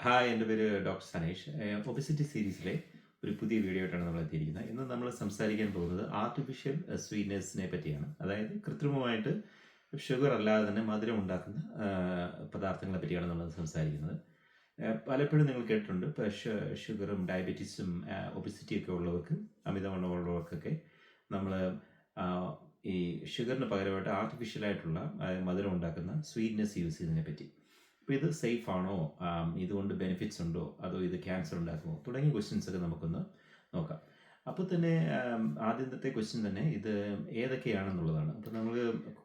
Hi, എൻ്റെ പേര് doctor Saneesh. Obesity സീരീസിലെ ഒരു പുതിയ വീഡിയോ ആയിട്ടാണ് നമ്മൾ എത്തിയിരിക്കുന്നത്. ഇന്ന് നമ്മൾ സംസാരിക്കാൻ പോകുന്നത് ആർട്ടിഫിഷ്യൽ സ്വീറ്റ്നസിനെ പറ്റിയാണ്. അതായത് കൃത്രിമമായിട്ട് ഷുഗർ അല്ലാതെ തന്നെ മധുരം ഉണ്ടാക്കുന്ന പദാർത്ഥങ്ങളെ പറ്റിയാണ് നമ്മൾ സംസാരിക്കുന്നത്. പലപ്പോഴും നിങ്ങൾ കേട്ടിട്ടുണ്ട്, ഇപ്പോൾ ഷുഗറും ഡയബറ്റീസും ഒബെസിറ്റിയൊക്കെ ഉള്ളവർക്ക്, അമിതവണ്ണമുള്ളവർക്കൊക്കെ നമ്മൾ ഈ ഷുഗറിന് പകരമായിട്ട് ആർട്ടിഫിഷ്യലായിട്ടുള്ള മധുരം ഉണ്ടാക്കുന്ന സ്വീറ്റ്നസ് യൂസ് ചെയ്യുന്നതിനെ പറ്റി. അപ്പോൾ ഇത് സേഫ് ആണോ, ഇതുകൊണ്ട് ബെനിഫിറ്റ്സ് ഉണ്ടോ, അതോ ഇത് ക്യാൻസർ ഉണ്ടാക്കുമോ, തുടങ്ങിയ ക്വസ്റ്റ്യൻസ് ഒക്കെ നമുക്കൊന്ന് നോക്കാം. അപ്പോൾ തന്നെ ആദ്യത്തെ ക്വസ്റ്റ്യൻ തന്നെ ഇത് ഏതൊക്കെയാണെന്നുള്ളതാണ്. അപ്പോൾ നമ്മൾ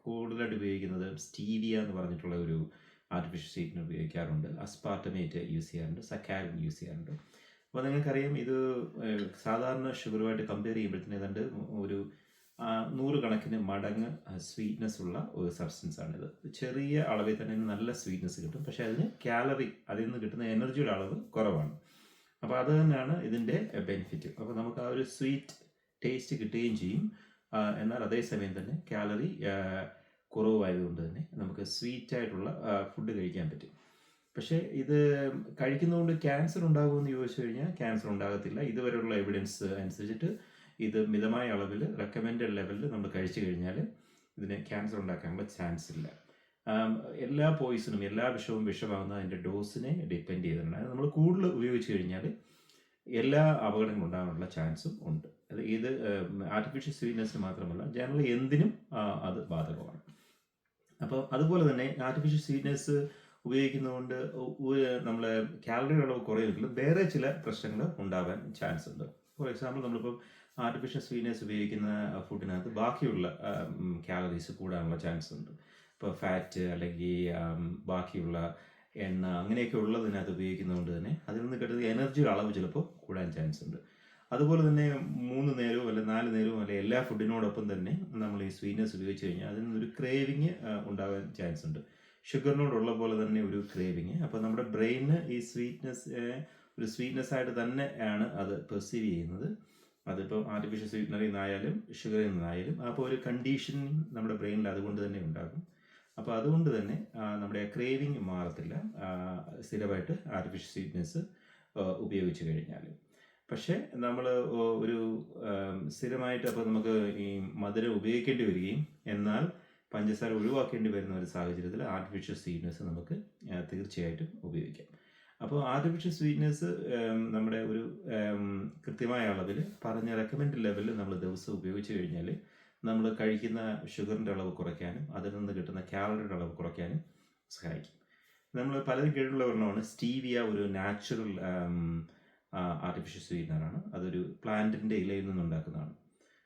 കൂടുതലായിട്ട് ഉപയോഗിക്കുന്നത് സ്റ്റീവിയ എന്ന് പറഞ്ഞിട്ടുള്ള ഒരു ആർട്ടിഫിഷ്യൽ സ്വീറ്റ്നർ ഉപയോഗിക്കാറുണ്ട്, അസ്പാർട്ടമേറ്റ് യൂസ് ചെയ്യാറുണ്ട്, സക്കാരിൻ യൂസ് ചെയ്യാറുണ്ട്. അപ്പോൾ നിങ്ങൾക്കറിയാം, ഇത് സാധാരണ ഷുഗറുമായിട്ട് കമ്പയർ ചെയ്യുമ്പോഴത്തേന് ഏതാണ്ട് ഒരു 100 കണക്കിന് മടങ്ങ് സ്വീറ്റ്നസ് ഉള്ള ഒരു സബ്സ്റ്റൻസ് ആണിത്. ചെറിയ അളവിൽ തന്നെ നല്ല സ്വീറ്റ്നസ് കിട്ടും, പക്ഷേ അതിന് അതിൽ നിന്ന് കിട്ടുന്ന എനർജിയുടെ അളവ് കുറവാണ്. അപ്പോൾ അത് തന്നെയാണ് ഇതിൻ്റെ ബെനിഫിറ്റ്. അപ്പോൾ നമുക്ക് ആ ഒരു സ്വീറ്റ് ടേസ്റ്റ് കിട്ടുകയും ചെയ്യും, എന്നാൽ അതേസമയം തന്നെ കാലറി കുറവായതുകൊണ്ട് തന്നെ നമുക്ക് സ്വീറ്റായിട്ടുള്ള ഫുഡ് കഴിക്കാൻ പറ്റും. പക്ഷേ ഇത് കഴിക്കുന്നതുകൊണ്ട് ക്യാൻസർ ഉണ്ടാകുമെന്ന് ചോദിച്ചു കഴിഞ്ഞാൽ ക്യാൻസർ ഉണ്ടാകത്തില്ല. ഇതുവരെയുള്ള എവിഡൻസ് അനുസരിച്ചിട്ട് ഇത് മിതമായ അളവിൽ, റെക്കമെൻഡഡ് ലെവലിൽ നമ്മൾ കഴിച്ചു കഴിഞ്ഞാൽ ഇതിന് ക്യാൻസർ ഉണ്ടാക്കാനുള്ള ചാൻസ് ഇല്ല. എല്ലാ പോയിസണും, എല്ലാ വിഷവും വിഷമാകുന്ന അതിൻ്റെ ഡോസിനെ ഡിപ്പെൻഡ് ചെയ്തിട്ടുണ്ട്. അത് നമ്മൾ കൂടുതൽ ഉപയോഗിച്ച് കഴിഞ്ഞാൽ എല്ലാ അപകടങ്ങളും ഉണ്ടാകാനുള്ള ചാൻസും ഉണ്ട്. ഇത് ആർട്ടിഫിഷ്യൽ സ്വീറ്റ്നസ്സിന് മാത്രമല്ല, ജനറലി എന്തിനും അത് ബാധകമാണ്. അപ്പോൾ അതുപോലെ തന്നെ ആർട്ടിഫിഷ്യൽ സ്വീറ്റ്നസ് ഉപയോഗിക്കുന്നതുകൊണ്ട് നമ്മളെ കാലറിയുടെ അളവ് കുറയുമെങ്കിലും വേറെ ചില പ്രശ്നങ്ങൾ ഉണ്ടാകാൻ ചാൻസ് ഉണ്ട്. ഫോർ എക്സാമ്പിൾ, നമ്മളിപ്പം ആർട്ടിഫിഷ്യൽ സ്വീറ്റ്നസ് ഉപയോഗിക്കുന്ന ഫുഡിനകത്ത് ബാക്കിയുള്ള കാലറീസ് കൂടാനുള്ള ചാൻസ് ഉണ്ട്. ഇപ്പോൾ ഫാറ്റ് അല്ലെങ്കിൽ ബാക്കിയുള്ള എണ്ണ അങ്ങനെയൊക്കെ ഉള്ളതിനകത്ത് ഉപയോഗിക്കുന്നതുകൊണ്ട് തന്നെ അതിൽ നിന്ന് കിട്ടുന്ന എനർജിയുടെ അളവ് ചിലപ്പോൾ കൂടാൻ ചാൻസ് ഉണ്ട്. അതുപോലെ തന്നെ 3 നേരവും അല്ലെ 4 നേരവും അല്ലെ എല്ലാ ഫുഡിനോടൊപ്പം തന്നെ നമ്മൾ ഈ സ്വീറ്റ്നസ് ഉപയോഗിച്ച് കഴിഞ്ഞാൽ അതിൽ നിന്നൊരു ക്രേവിങ് ഉണ്ടാകാൻ ചാൻസ് ഉണ്ട്. ഷുഗറിനോടുള്ള പോലെ തന്നെ ഒരു ക്രേവിങ്. അപ്പോൾ നമ്മുടെ ബ്രെയിന് ഈ ഒരു സ്വീറ്റ്നസ് ആയിട്ട് തന്നെയാണ് അത് പെർസീവ് ചെയ്യുന്നത്. അതിപ്പോൾ ആർട്ടിഫിഷ്യൽ സ്വീറ്റ്നറിൽ നിന്നായാലും ഷുഗറിൽ നിന്നായാലും അപ്പോൾ ഒരു കണ്ടീഷൻ നമ്മുടെ ബ്രെയിനിൽ അതുകൊണ്ട് തന്നെ ഉണ്ടാകും. അപ്പോൾ അതുകൊണ്ട് തന്നെ നമ്മുടെ ക്രേവിങ് മാറത്തില്ല സ്ഥിരമായിട്ട് ആർട്ടിഫിഷ്യൽ സ്വീറ്റ്നസ് ഉപയോഗിച്ച് കഴിഞ്ഞാൽ. പക്ഷേ നമ്മൾ ഒരു സ്ഥിരമായിട്ട് അപ്പോൾ നമുക്ക് ഈ മധുരം ഉപയോഗിക്കേണ്ടി വരികയും എന്നാൽ പഞ്ചസാര ഒഴിവാക്കേണ്ടി വരുന്ന ഒരു സാഹചര്യത്തിൽ ആർട്ടിഫിഷ്യൽ സ്വീറ്റ്നസ് നമുക്ക് തീർച്ചയായിട്ടും ഉപയോഗിക്കാം. അപ്പോൾ ആർട്ടിഫിഷ്യൽ സ്വീറ്റ്നസ് നമ്മുടെ ഒരു കൃത്യമായ അളവിൽ, പറഞ്ഞ റെക്കമെൻഡ് ലെവലിൽ നമ്മൾ ദിവസം ഉപയോഗിച്ച് കഴിഞ്ഞാൽ നമ്മൾ കഴിക്കുന്ന ഷുഗറിൻ്റെ അളവ് കുറയ്ക്കാനും അതിൽ നിന്ന് കിട്ടുന്ന കാലറിയുടെ അളവ് കുറയ്ക്കാനും സഹായിക്കും. നമ്മൾ പലരും കേട്ടുള്ള ഒരെണ്ണമാണ് സ്റ്റീവിയ. ഒരു നാച്ചുറൽ ആർട്ടിഫിഷ്യൽ സ്വീറ്റ്നറാണ്. അതൊരു പ്ലാന്റിൻ്റെ ഇലയിൽ നിന്നുണ്ടാക്കുന്നതാണ്.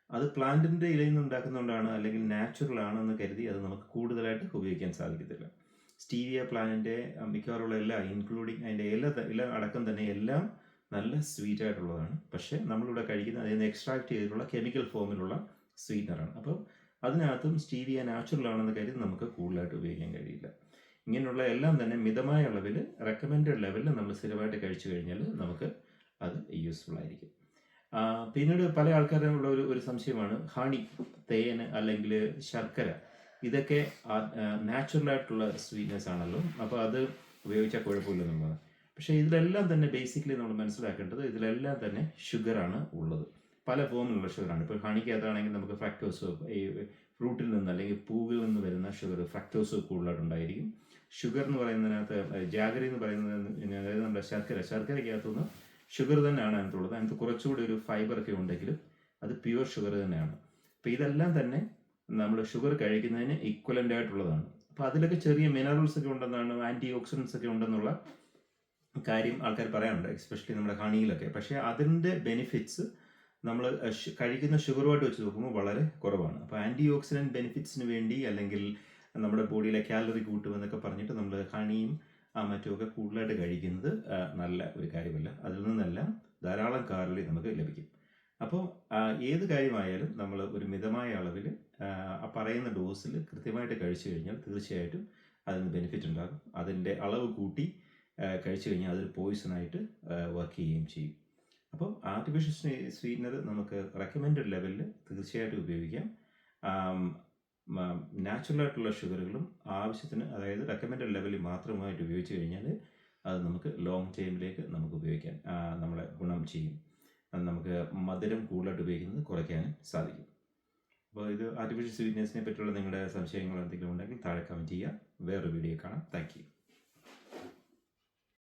അത് പ്ലാന്റിൻ്റെ ഇലയിൽ നിന്നുണ്ടാക്കുന്നതുകൊണ്ടാണ്, അല്ലെങ്കിൽ നാച്ചുറൽ ആണെന്ന് കരുതി അത് നമുക്ക് കൂടുതലായിട്ട് ഉപയോഗിക്കാൻ സാധിക്കത്തില്ല. സ്റ്റീവിയ പ്ലാന്റിൻ്റെ മിക്കവാറുള്ള എല്ലാം, ഇൻക്ലൂഡിങ് അതിൻ്റെ ഇല അടക്കം തന്നെ, എല്ലാം നല്ല സ്വീറ്റ് ആയിട്ടുള്ളതാണ്. പക്ഷേ നമ്മളിവിടെ കഴിക്കുന്ന അതിൽ നിന്ന് എക്സ്ട്രാക്ട് ചെയ്തിട്ടുള്ള കെമിക്കൽ ഫോമിലുള്ള സ്വീറ്റ്നറാണ്. അപ്പം അതിനകത്തും സ്റ്റീവിയ നാച്ചുറൽ ആണെന്ന് കരുതി നമുക്ക് കൂടുതലായിട്ട് ഉപയോഗിക്കാൻ കഴിയില്ല. ഇങ്ങനെയുള്ള എല്ലാം തന്നെ മിതമായ അളവിൽ, റെക്കമെൻഡഡ് ലെവലിൽ നമ്മൾ സ്ഥിരമായിട്ട് കഴിച്ചു കഴിഞ്ഞാൽ നമുക്ക് അത് യൂസ്ഫുൾ ആയിരിക്കും. പിന്നീട് പല ആൾക്കാരുള്ള ഒരു സംശയമാണ്, ഹണി, തേന് അല്ലെങ്കിൽ ശർക്കര, ഇതൊക്കെ നാച്ചുറലായിട്ടുള്ള സ്വീറ്റ്നസ് ആണല്ലോ, അപ്പോൾ അത് ഉപയോഗിച്ചാൽ കുഴപ്പമില്ലെന്നുള്ളത്. പക്ഷേ ഇതിലെല്ലാം തന്നെ ബേസിക്കലി നമ്മൾ മനസ്സിലാക്കേണ്ടത്, ഇതിലെല്ലാം തന്നെ ഷുഗറാണ് ഉള്ളത്. പല ഫോമിലുള്ള ഷുഗറാണ്. ഇപ്പോൾ ഹണിക്കകത്താണെങ്കിൽ നമുക്ക് ഫ്രക്ടോസ്, ഈ ഫ്രൂട്ടിൽ നിന്ന് അല്ലെങ്കിൽ പൂവിൽ നിന്ന് വരുന്ന ഷുഗർ, ഫ്രക്ടോസ് കൂടുതലായിട്ടുണ്ടായിരിക്കും. ഷുഗർ എന്ന് പറയുന്നതിനകത്ത് ജാഗറി എന്ന് പറയുന്നത്, അതായത് നമ്മുടെ ശർക്കരയ്ക്കകത്തുനിന്ന് ഷുഗർ തന്നെയാണ് അതിനകത്തുള്ളത്. അതിനകത്ത് കുറച്ചുകൂടി ഒരു ഫൈബറൊക്കെ ഉണ്ടെങ്കിലും അത് പ്യുവർ ഷുഗർ തന്നെയാണ്. അപ്പോൾ ഇതെല്ലാം തന്നെ നമ്മൾ ഷുഗർ കഴിക്കുന്നതിന് ഈക്വലൻ്റ് ആയിട്ടുള്ളതാണ്. അപ്പോൾ അതിലൊക്കെ ചെറിയ മിനറൽസ് ഒക്കെ ഉണ്ടെന്നാണ്, ആൻറ്റി ഓക്സിഡൻസ് ഒക്കെ ഉണ്ടെന്നുള്ള കാര്യം ആൾക്കാർ പറയാറുണ്ട്, എസ്പെഷ്യലി നമ്മുടെ ഹണിയിലൊക്കെ. പക്ഷേ അതിൻ്റെ ബെനിഫിറ്റ്സ് നമ്മൾ കഴിക്കുന്ന ഷുഗറുമായിട്ട് വെച്ച് നോക്കുമ്പോൾ വളരെ കുറവാണ്. അപ്പോൾ ആൻറ്റി ഓക്സിഡൻറ്റ് ബെനിഫിറ്റ്സിന് വേണ്ടി, അല്ലെങ്കിൽ നമ്മുടെ ബോഡിയിലെ കാലറി കൂട്ടുമെന്നൊക്കെ പറഞ്ഞിട്ട് നമ്മൾ ഹണിയും മറ്റുമൊക്കെ കൂടുതലായിട്ട് കഴിക്കുന്നത് നല്ല ഒരു കാര്യമല്ല. അതിൽ നിന്നെല്ലാം ധാരാളം കാലറി നമുക്ക് ലഭിക്കും. അപ്പോൾ ഏത് കാര്യമായാലും നമ്മൾ ഒരു മിതമായ അളവിൽ, പറയുന്ന ഡോസിൽ കൃത്യമായിട്ട് കഴിച്ചു കഴിഞ്ഞാൽ തീർച്ചയായിട്ടും അതിന് ബെനിഫിറ്റ് ഉണ്ടാകും. അതിൻ്റെ അളവ് കൂട്ടി കഴിച്ചു കഴിഞ്ഞാൽ അതൊരു പോയിസണായിട്ട് വർക്ക് ചെയ്യുകയും ചെയ്യും. അപ്പോൾ ആർട്ടിഫിഷ്യൽ സ്വീറ്റ്നർ നമുക്ക് റെക്കമെൻഡഡ് ലെവലിൽ തീർച്ചയായിട്ടും ഉപയോഗിക്കാം. നാച്ചുറലായിട്ടുള്ള ഷുഗറുകളും ആവശ്യത്തിന്, അതായത് റെക്കമെൻഡഡ് ലെവലിൽ മാത്രമായിട്ട് ഉപയോഗിച്ച് കഴിഞ്ഞാൽ അത് നമുക്ക് ലോങ് ടൈമിലേക്ക് നമുക്ക് ഉപയോഗിക്കാൻ നമ്മളെ ഗുണം ചെയ്യും. അത് നമുക്ക് മധുരം കൂടുതലായിട്ട് ഉപയോഗിക്കുന്നത് കുറയ്ക്കാനും സാധിക്കും. അപ്പോൾ ഇത് ആർട്ടിഫിഷ്യൽ സ്വീറ്റ്നെസ്സിനെ പറ്റിയുള്ള നിങ്ങളുടെ സംശയങ്ങൾ എന്തെങ്കിലും ഉണ്ടെങ്കിൽ താഴെ കമൻറ്റ് ചെയ്യുക. വേറൊരു വീഡിയോ കാണാം. Thank you.